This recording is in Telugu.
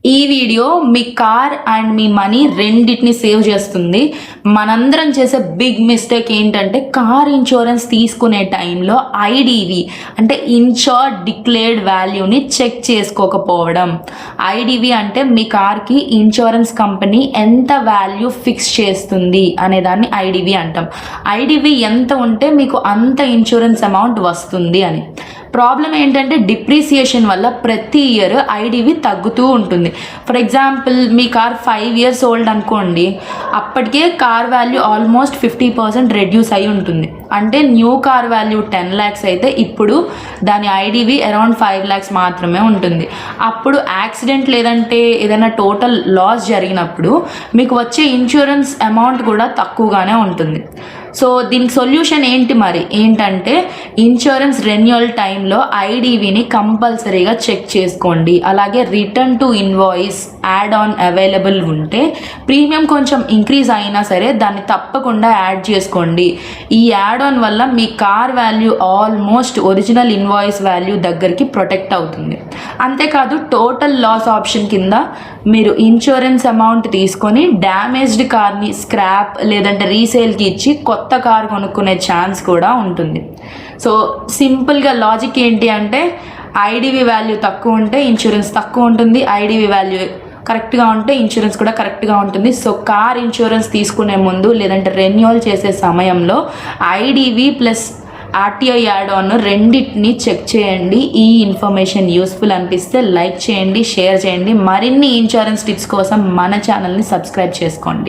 ఈ video me car and me money రెండింటిని సేవ్ చేస్తుంది. మనందరం చేసే బిగ్ మిస్టేక్ ఏంటంటే కార్ ఇన్సూరెన్స్ తీసుకునే టైంలో ఐడివి అంటే ఇన్షూర్డ్ డిక్లేర్డ్ వాల్యూని చెక్ చేసుకోకపోవడం. ఐడివి అంటే మీ కార్కి ఇన్సూరెన్స్ కంపెనీ ఎంత వాల్యూ ఫిక్స్ చేస్తుంది అనే దాన్ని ఐడివి అంటాం. ఐడివి ఎంత ఉంటే మీకు అంత ఇన్సూరెన్స్ అమౌంట్ వస్తుంది అని. ప్రాబ్లం ఏంటంటే డిప్రిసియేషన్ వల్ల ప్రతి ఇయర్ ఐడివి తగ్గుతూ ఉంటుంది. For example me car 5 years old అనుకోండి, అప్పటికే కార్ వాల్యూ ఆల్మోస్ట్ 50% రెడ్యూస్ అయి ఉంటుంది. అంటే న్యూ కార్ వాల్యూ 10 lakhs అయితే ఇప్పుడు దాని ఐడివి అరౌండ్ 5 lakhs మాత్రమే ఉంటుంది. అప్పుడు యాక్సిడెంట్ లేదంటే ఏదైనా టోటల్ లాస్ జరిగినప్పుడు మీకు వచ్చే ఇన్సూరెన్స్ అమౌంట్ కూడా తక్కువగానే ఉంటుంది. సో దీనికి సొల్యూషన్ ఏంటంటే ఇన్సూరెన్స్ రెన్యువల్ టైంలో ఐడివిని కంపల్సరీగా చెక్ చేసుకోండి. అలాగే return to invoice add on available ఉంటే ప్రీమియం కొంచెం ఇంక్రీజ్ అయినా సరే దాన్ని తప్పకుండా యాడ్ చేసుకోండి. ఈ యాడ్ ఆన్ వల్ల మీ car value almost original invoice value దగ్గరికి ప్రొటెక్ట్ అవుతుంది. అంతేకాదు టోటల్ లాస్ ఆప్షన్ కింద మీరు ఇన్సూరెన్స్ అమౌంట్ తీసుకొని డ్యామేజ్డ్ కార్ని స్క్రాప్ లేదంటే రీసేల్కి ఇచ్చి కొత్త కార్ కొనుక్కునే ఛాన్స్ కూడా ఉంటుంది. సో సింపుల్గా లాజిక్ ఏంటి అంటే ఐడివి వాల్యూ తక్కువ ఉంటే ఇన్సూరెన్స్ తక్కువ ఉంటుంది, ఐడివి వాల్యూ కరెక్ట్గా ఉంటే ఇన్సూరెన్స్ కూడా కరెక్ట్గా ఉంటుంది. సో కార్ ఇన్సూరెన్స్ తీసుకునే ముందు లేదంటే రెన్యువల్ చేసే సమయంలో IDV plus RTI add on రెండింటిని చెక్ చేయండి. ఈ ఇన్ఫర్మేషన్ యూస్ఫుల్ అనిపిస్తే లైక్ చేయండి, షేర్ చేయండి. మరిన్ని ఇన్సూరెన్స్ టిప్స్ కోసం మన ఛానల్ని సబ్స్క్రైబ్ చేసుకోండి.